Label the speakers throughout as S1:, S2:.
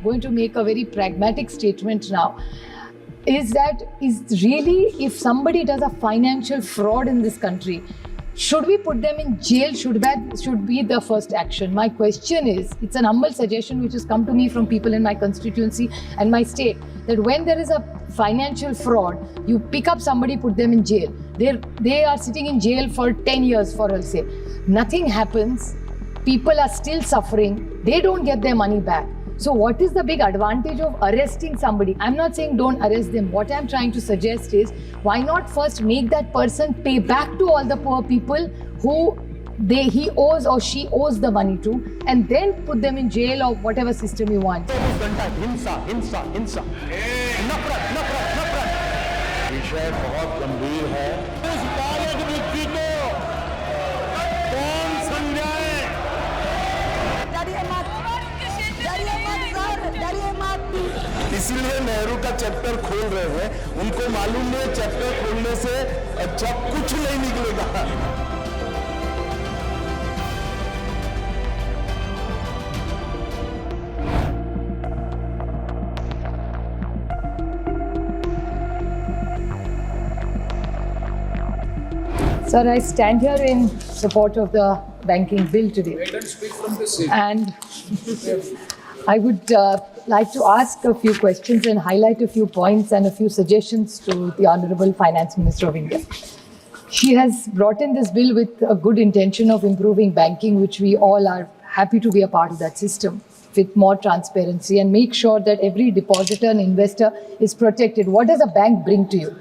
S1: going to make a very pragmatic statement now, is really, if somebody does a financial fraud in this country, should we put them in jail? Should be the first action? My question is, it's an humble suggestion which has come to me from people in my constituency and my state, that when there is a financial fraud, you pick up somebody, put them in jail. They are sitting in jail for 10 years, for I'll say. Nothing happens. People are still suffering. They don't get their money back. So what is the big advantage of arresting somebody? I'm not saying don't arrest them. What I'm trying to suggest is, why not first make that person pay back to all the poor people who he owes or she owes the money to, and then put them in jail or whatever system you want.
S2: विषय बहुत गंभीर है। उस बालक व्यक्ति को कौन समझाए? इसलिए नेहरू का चैप्टर खोल रहे हैं। उनको मालूम है चैप्टर खोलने से अच्छा कुछ नहीं निकलेगा।
S1: Sir, I stand here in support of the banking bill today. And I would like to ask a few questions and highlight a few points and a few suggestions to the Honorable Finance Minister of India. She has brought in this bill with a good intention of improving banking, which we all are happy to be a part of that system, with more transparency and make sure that every depositor and investor is protected. What does a bank bring to you?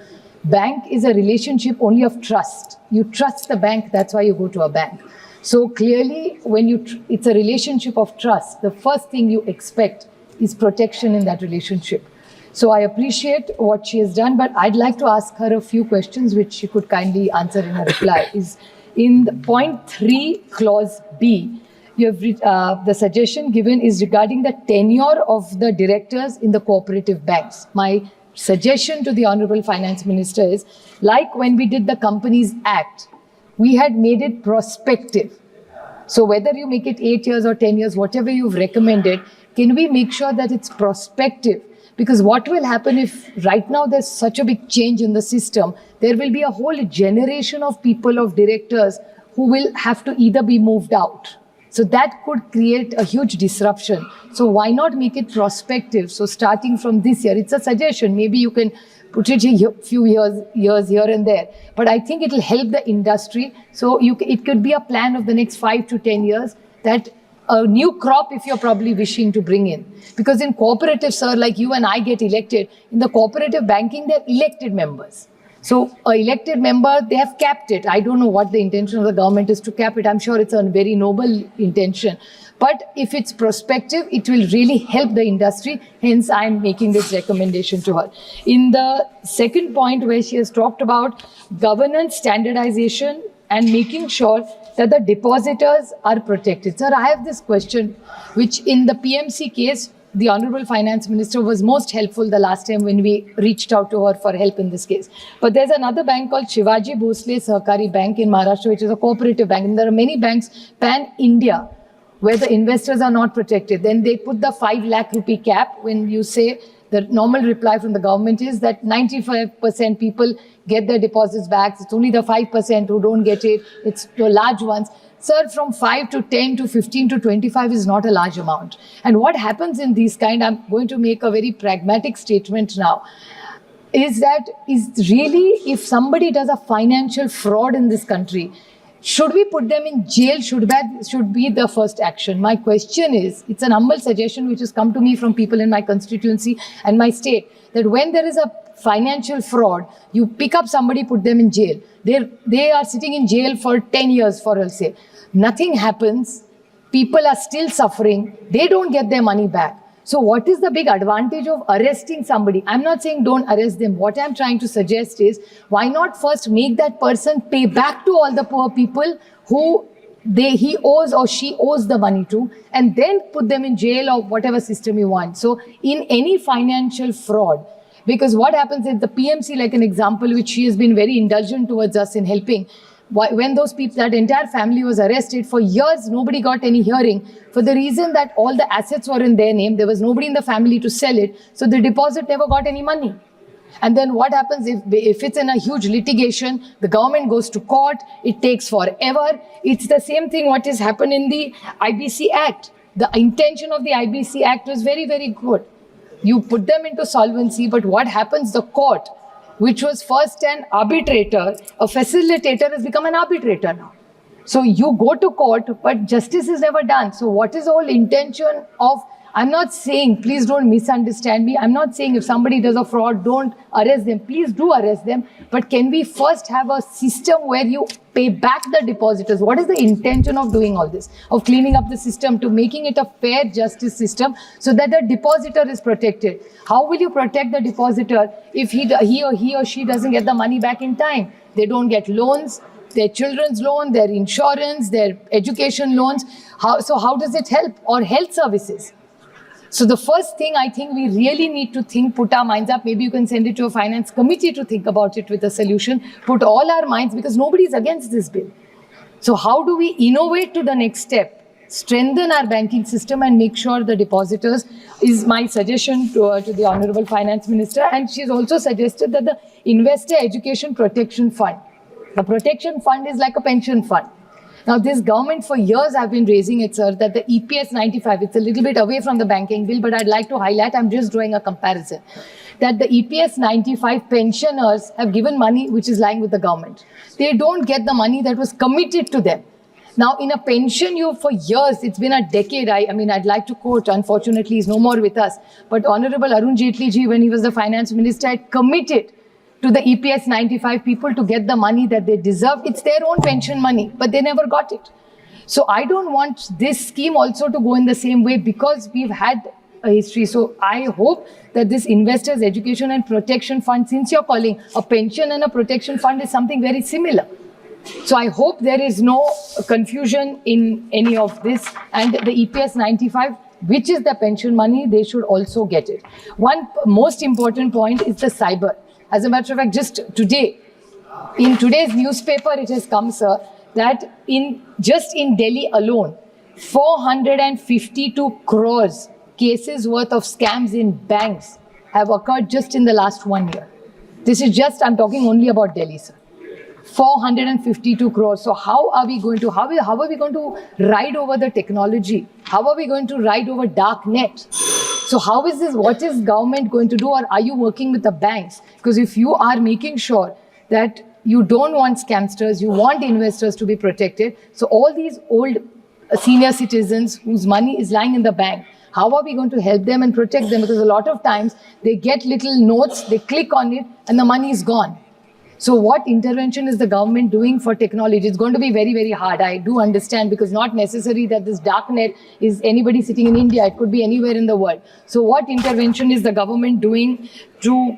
S1: Bank is a relationship only of trust. You trust the bank, that's why you go to a bank. So clearly, when it's a relationship of trust, the first thing you expect is protection in that relationship. So I appreciate what she has done, but I'd like to ask her a few questions which she could kindly answer in her reply. Is in the point 3, clause B, you have the suggestion given is regarding the tenure of the directors in the cooperative banks. My suggestion to the Honorable Finance Minister is, like when we did the Companies Act, we had made it prospective. So whether you make it 8 years or 10 years, whatever you've recommended, can we make sure that it's prospective? Because what will happen if right now there's such a big change in the system, there will be a whole generation of people, of directors, who will have to either be moved out. So that could create a huge disruption. So why not make it prospective? So starting from this year, it's a suggestion. Maybe you can put it a few years here and there. But I think it will help the industry. So it could be a plan of the next 5 to 10 years, that a new crop, if you're probably wishing to bring in. Because in cooperative, sir, like you and I get elected, in the cooperative banking, they're elected members. So an elected member, they have capped it. I don't know what the intention of the government is to cap it. I'm sure it's a very noble intention. But if it's prospective, it will really help the industry. Hence, I'm making this recommendation to her. In the second point, where she has talked about governance, standardization, and making sure that the depositors are protected. Sir, I have this question, which in the PMC case, the Honorable Finance Minister was most helpful the last time when we reached out to her for help in this case. But there's another bank called Shivaji Bhosle Sahakari Bank in Maharashtra, which is a cooperative bank. And there are many banks pan-India where the investors are not protected. Then they put the 5 lakh rupee cap. When you say, the normal reply from the government is that 95% people get their deposits back. It's only the 5% who don't get it. It's the large ones. Sir, from 5 to 10 to 15 to 25 is not a large amount. And what happens in these kind, I'm going to make a very pragmatic statement now, is really, if somebody does a financial fraud in this country, should we put them in jail? Should be the first action. My question is, it's an humble suggestion which has come to me from people in my constituency and my state, that when there is a financial fraud, you pick up somebody, put them in jail. They are sitting in jail for 10 years, for I'll say. Nothing happens. People are still suffering. They don't get their money back. So what is the big advantage of arresting somebody? I'm not saying don't arrest them. What I'm trying to suggest is, why not first make that person pay back to all the poor people who he owes or she owes the money to, and then put them in jail or whatever system you want. So in any financial fraud, because what happens is the PMC, like an example, which she has been very indulgent towards us in helping, when those people, that entire family was arrested, for years nobody got any hearing for the reason that all the assets were in their name. There was nobody in the family to sell it. So the deposit never got any money. And then what happens if it's in a huge litigation, the government goes to court, it takes forever. It's the same thing what has happened in the IBC Act. The intention of the IBC Act was very, very good. You put them into solvency, but what happens? The court, which was first an arbitrator, a facilitator has become an arbitrator now. So you go to court, but justice is never done. So what is the whole intention of, I'm not saying, please don't misunderstand me, I'm not saying if somebody does a fraud, don't arrest them. Please do arrest them. But can we first have a system where you pay back the depositors? What is the intention of doing all this? Of cleaning up the system to making it a fair justice system so that the depositor is protected? How will you protect the depositor if he or she doesn't get the money back in time? They don't get loans, their children's loan, their insurance, their education loans. How does it help? Or health services? So the first thing I think we really need to think, put our minds up, maybe you can send it to a finance committee to think about it with a solution, put all our minds, because nobody is against this bill. So how do we innovate to the next step? Strengthen our banking system and make sure the depositors is my suggestion to the Honorable Finance Minister. And she's also suggested that the Investor Education Protection Fund. The protection fund is like a pension fund. Now, this government for years have been raising it, sir, that the EPS 95, it's a little bit away from the banking bill, but I'd like to highlight, I'm just drawing a comparison, that the EPS 95 pensioners have given money which is lying with the government. They don't get the money that was committed to them. Now, in a pension, for years, it's been a decade. I mean, I'd like to quote, unfortunately, he's no more with us, but Honorable Arun Jaitley ji, when he was the finance minister, had committed to the EPS 95 people to get the money that they deserve. It's their own pension money, but they never got it. So I don't want this scheme also to go in the same way because we've had a history. So I hope that this Investors Education and Protection Fund, since you're calling a pension and a protection fund is something very similar. So I hope there is no confusion in any of this, and the EPS 95, which is the pension money, they should also get it. One most important point is the cyber. As a matter of fact, just today, in today's newspaper, it has come, sir, that just in Delhi alone, 452 crores cases worth of scams in banks have occurred just in the last 1 year. This is just, I'm talking only about Delhi, sir. 452 crores. So how are we going to ride over the technology? How are we going to ride over dark net? So how is this, what is government going to do, or are you working with the banks? Because if you are making sure that you don't want scamsters, you want investors to be protected, so all these old senior citizens whose money is lying in the bank, how are we going to help them and protect them? Because a lot of times they get little notes, they click on it and the money is gone. So what intervention is the government doing for technology? It's going to be very, very hard. I do understand, because not necessary that this dark net is anybody sitting in India. It could be anywhere in the world. So what intervention is the government doing to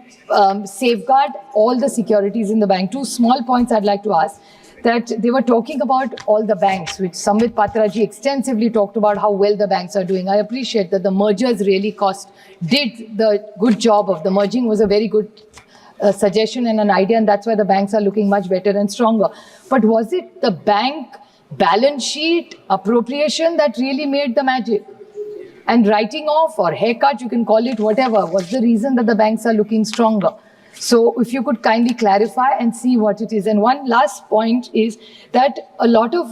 S1: safeguard all the securities in the bank? Two small points I'd like to ask. That they were talking about all the banks, which Sambit Patraji extensively talked about how well the banks are doing. I appreciate that the mergers really did the good job of the merging, was a very good suggestion and an idea, and that's why the banks are looking much better and stronger. But was it the bank balance sheet appropriation that really made the magic? And writing off or haircut, you can call it whatever, was the reason that the banks are looking stronger? So if you could kindly clarify and see what it is. And one last point is that a lot of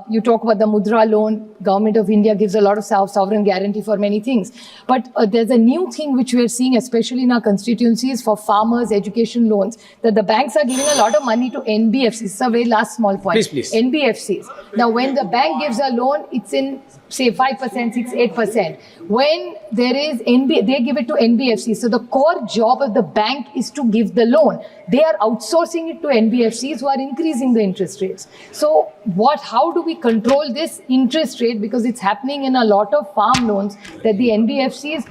S1: you talk about the Mudra loan, Government of India gives a lot of sovereign guarantee for many things. But there's a new thing which we are seeing, especially in our constituencies, for farmers' education loans, that the banks are giving a lot of money to NBFCs. It's a very last small point.
S3: Please.
S1: NBFCs. Now, when the bank gives a loan, it's in, say, 5%, 6, 8%. When there is they give it to NBFCs. So the core job of the bank is to give the loan. They are outsourcing it to NBFCs who are increasing the interest rates. So how do we control this interest rate? Because it's happening in a lot of farm loans that the NBFCs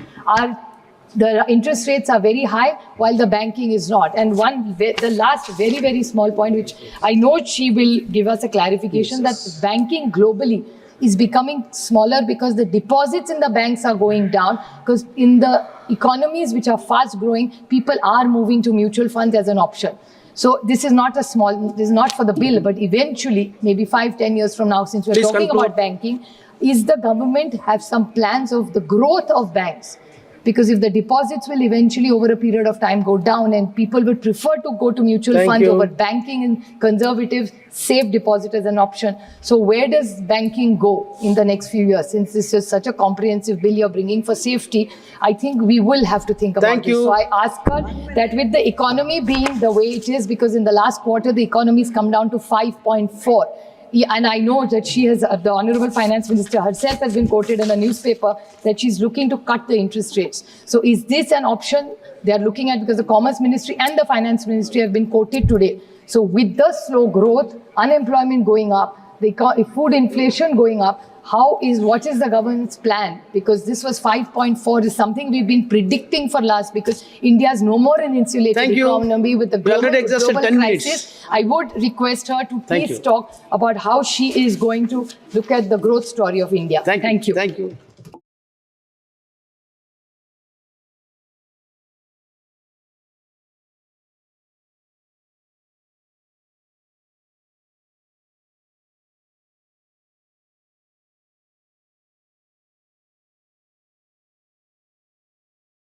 S1: the interest rates are very high while the banking is not. And the last very, very small point, which I know she will give us a clarification, that banking globally is becoming smaller because the deposits in the banks are going down, because in the economies which are fast growing, people are moving to mutual funds as an option. So this is not this is not for the bill, but eventually, maybe 5-10 years from now, since we're
S3: Please
S1: talking
S3: conclude.
S1: about banking, is the government have some plans of the growth of banks? Because if the deposits will eventually over a period of time go down and people would prefer to go to mutual
S3: Thank
S1: funds
S3: you.
S1: over banking and conservative safe deposit as an option. So where does banking go in the next few years? Since this is such a comprehensive bill you're bringing for safety, I think we will have to think about
S3: Thank
S1: this.
S3: you.
S1: So I ask her that with the economy being the way it is, because in the last quarter the economy has come down to 5.4. Yeah, and I know that she has, the Honorable Finance Minister herself has been quoted in a newspaper that she's looking to cut the interest rates. So is this an option they are looking at? Because the Commerce Ministry and the Finance Ministry have been quoted today. So with the slow growth, unemployment going up, the food inflation going up, what is the government's plan? Because this was 5.4 is something we've been predicting for last, because India is no more an insulated
S3: Thank you.
S1: economy with the
S3: We
S1: global,
S3: already exhausted
S1: global
S3: 10
S1: crisis.
S3: minutes.
S1: I would request her to
S3: Thank
S1: please
S3: you.
S1: talk about how she is going to look at the growth story of India.
S3: Thank you.
S1: Thank you.
S3: Thank you.